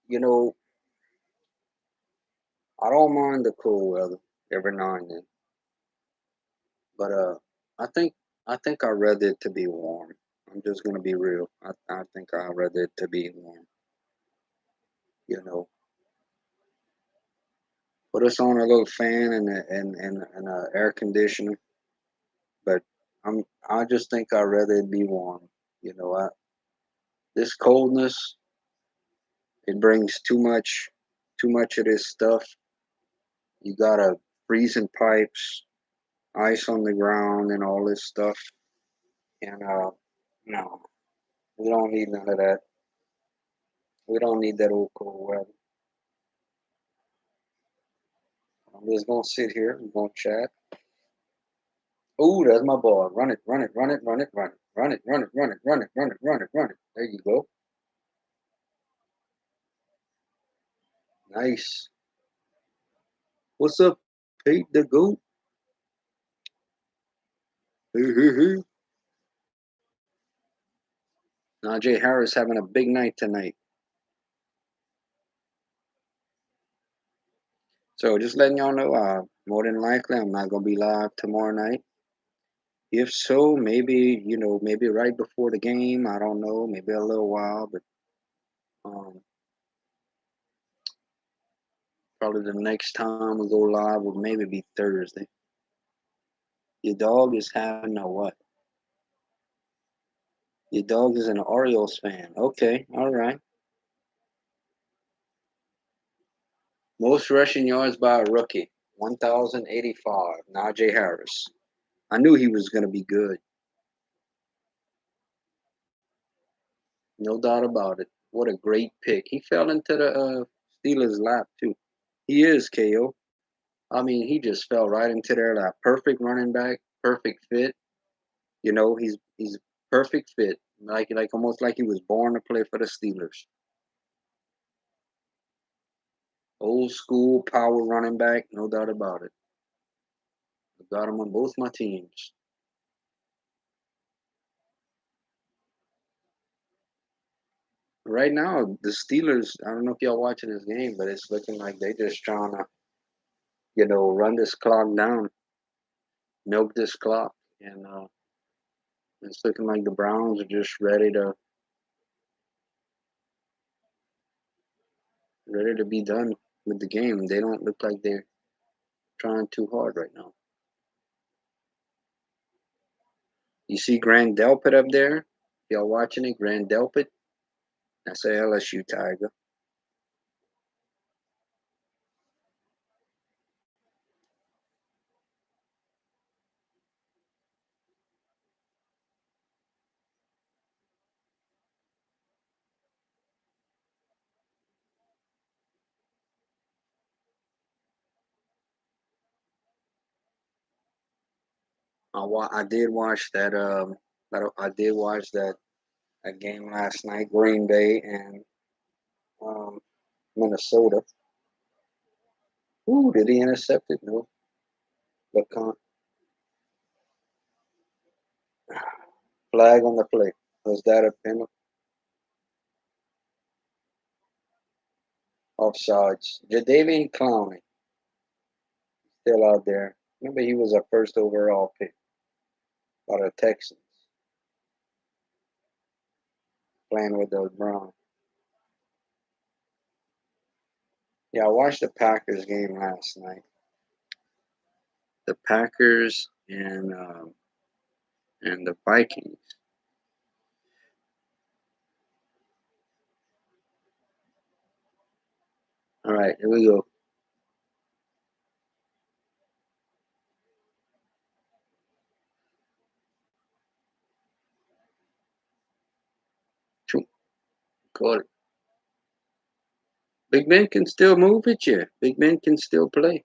you know, I don't mind the cold weather every now and then, but I think I'd rather it to be warm. I'm just gonna be real. I think I'd rather it to be warm. You know, put us on a little fan and a air conditioner, but I just think I'd rather it be warm. This coldness, it brings too much of this stuff. You gotta freezing pipes, ice on the ground, and all this stuff. And no, we don't need none of that. We don't need that old cold weather. I'm just gonna sit here. We're gonna chat. Oh, that's my ball. Run it, run it, run it, run it, run it, run it, run it, run it, run it, run it, run it, run it. There you go. Nice. What's up, Pete the Goat? Hey, hey, hey. Najee Harris having a big night tonight. So just letting y'all know, more than likely I'm not gonna be live tomorrow night. If so, maybe maybe right before the game. I don't know, maybe a little while, but um, probably the next time we go live will maybe be Thursday. Your dog is having a what? Your dog is an Orioles fan. Okay, all right. Most rushing yards by a rookie, 1,085. Najee Harris. I knew he was gonna be good. No doubt about it. What a great pick. He fell into the Steelers' lap too. He is KO. I mean, he just fell right into their lap. Perfect running back, perfect fit. He's perfect fit. Like almost like he was born to play for the Steelers. Old school power running back, no doubt about it. I got him on both my teams. Right now, the Steelers, I don't know if y'all watching this game, but it's looking like they just trying to, run this clock down, milk this clock. And it's looking like the Browns are just ready to be done with the game. They don't look like they're trying too hard right now. You see Grand Delpit up there? Y'all watching it? Grand Delpit? That's a LSU Tiger. I did watch that. I did watch that game last night. Green Bay and um, Minnesota. Ooh, did he intercept it? No. LeCon flag on the play. Was that a penalty? Offsides. Jadavian Clowney still out there. Remember, he was a first overall pick by the Texans, playing with those Browns. Yeah, I watched the Packers game last night. The Packers and the Vikings. All right, here we go. Caught it. Big Ben can still move it, yeah. Big Ben can still play.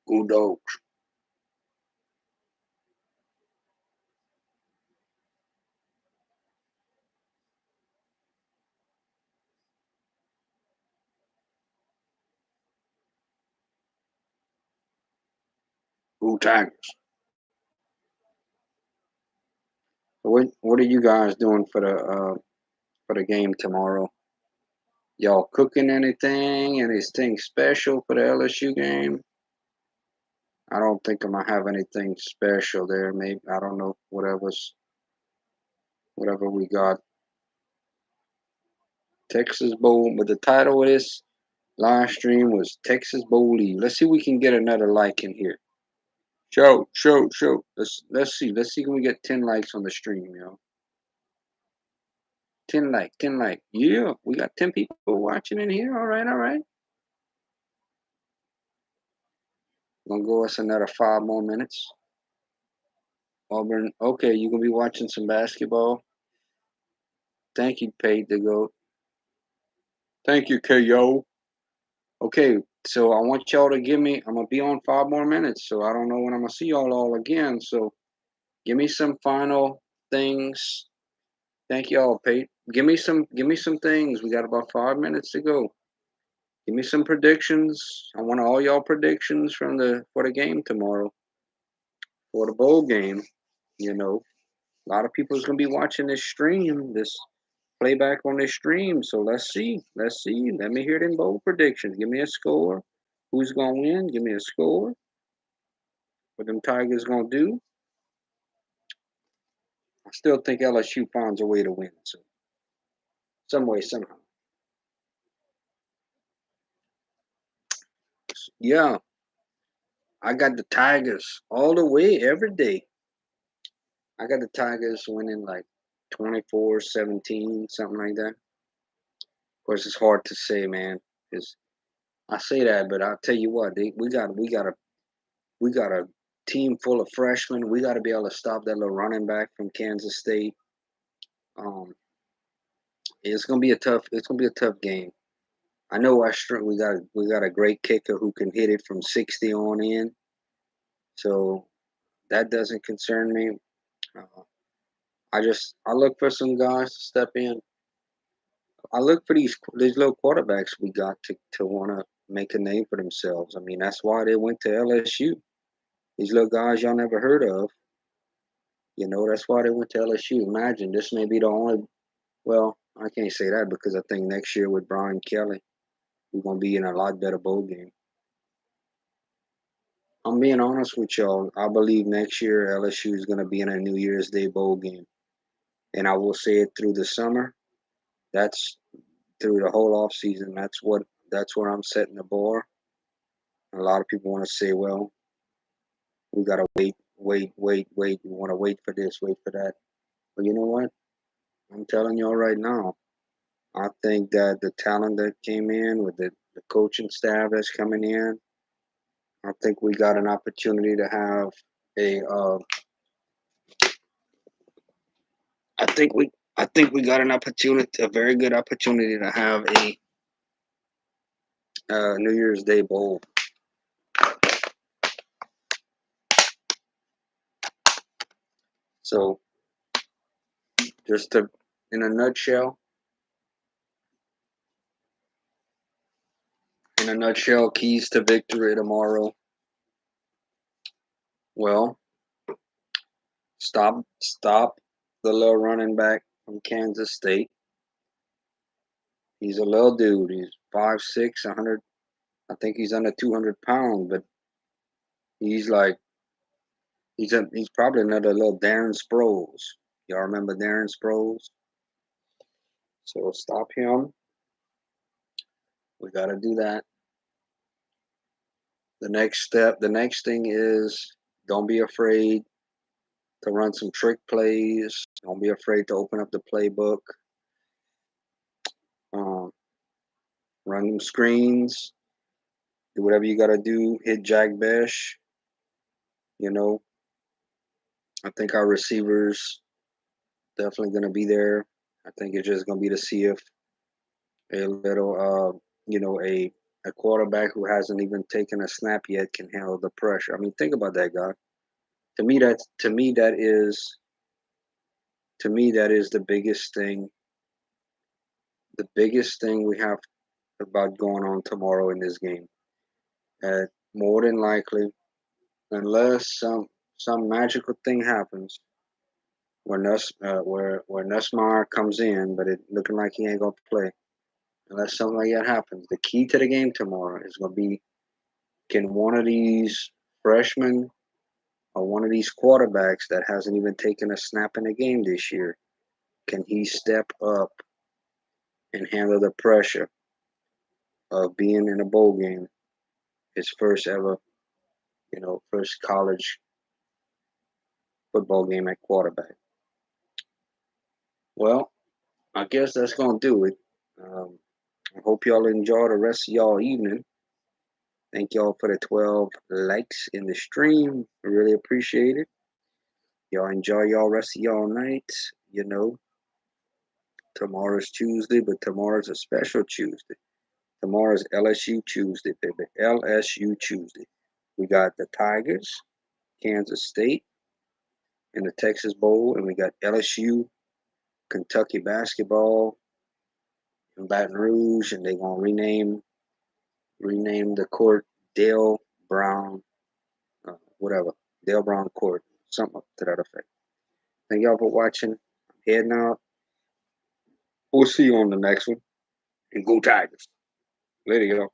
Go dogs. Go Tigers. What are you guys doing for the game tomorrow? Y'all cooking anything? Anything special for the LSU game? I don't think I'm gonna have anything special there. Maybe I don't know. Whatever we got. Texas Bowl, but the title is Live stream was Texas Bowl League. Let's see if we can get another like in here. Show. Let's see. Let's see, can we get 10 likes on the stream, 10 like. Yeah, we got 10 people watching in here. All right. Gonna go us another 5 more minutes. Auburn. Okay, you gonna be watching some basketball. Thank you, Paid to go. Thank you, KO. Okay, so I want y'all to give me. I'm gonna be on 5 more minutes, so I don't know when I'm gonna see y'all all again. So give me some final things. Thank y'all, Pate. Give me some things. We got about 5 minutes to go. Give me some predictions. I want all y'all predictions for the game tomorrow. For the bowl game. A lot of people is gonna be watching this stream, this playback on this stream. So let's see. Let's see. Let me hear them bowl predictions. Give me a score. Who's gonna win? Give me a score. What them Tigers gonna do? I still think LSU finds a way to win. So some way, somehow. Yeah, I got the Tigers all the way every day. I got the Tigers winning like 24-17, something like that. Of course, it's hard to say, man, because I say that, but I'll tell you what, we got a team full of freshmen. We got to be able to stop that little running back from Kansas State. Um, it's gonna be a tough game. I know we got a great kicker who can hit it from 60 on in, so that doesn't concern me. Uh, I look for some guys to step in. I look for these little quarterbacks we got to want to make a name for themselves. I mean, that's why they went to LSU. These little guys y'all never heard of. That's why they went to LSU. Imagine this may be the only. Well, I can't say that because I think next year with Brian Kelly, we're gonna be in a lot better bowl game. I'm being honest with y'all. I believe next year LSU is gonna be in a New Year's Day bowl game, and I will say it through the summer. That's through the whole off season. That's where I'm setting the bar. A lot of people want to say, well, we gotta wait. We want to wait for this, wait for that. But you know what? I'm telling y'all right now. I think that the talent that came in with the coaching staff that's coming in, I think we got an opportunity to have a. I think we got an opportunity, a very good opportunity to have a New Year's Day bowl. So, just to, in a nutshell, keys to victory tomorrow. Well, stop the little running back from Kansas State. He's a little dude. He's 5'6", 100. I think he's under 200 pounds, but he's like he's probably another little Darren Sproles. Y'all remember Darren Sproles? So stop him. We got to do that. The next thing is don't be afraid to run some trick plays. Don't be afraid to open up the playbook. Um, Run them screens. Do whatever you got to do. Hit Jack Besh. I think our receivers definitely going to be there. I think it's just going to be to see if a little, a quarterback who hasn't even taken a snap yet can handle the pressure. I mean, think about that, guy. To me that is the biggest thing. The biggest thing we have about going on tomorrow in this game. More than likely, unless some magical thing happens, where Nussmeier comes in, but it looking like he ain't gonna play. Unless something like that happens, the key to the game tomorrow is gonna be, can one of these freshmen or one of these quarterbacks that hasn't even taken a snap in a game this year, can he step up and handle the pressure? of being in a bowl game, his first ever, first college football game at quarterback. Well, I guess that's gonna do it. I hope y'all enjoy the rest of y'all evening. Thank y'all for the 12 likes in the stream. I really appreciate it. Y'all enjoy y'all rest of y'all nights. Tomorrow's Tuesday, but tomorrow's a special Tuesday. Tomorrow's LSU Tuesday, baby. LSU Tuesday. We got the Tigers, Kansas State in the Texas Bowl, and we got LSU, Kentucky basketball in Baton Rouge, and they're gonna rename the court Dale Brown, whatever, Dale Brown Court, something to that effect. Thank y'all for watching. I'm heading out. We'll see you on the next one. And go Tigers. Later, y'all.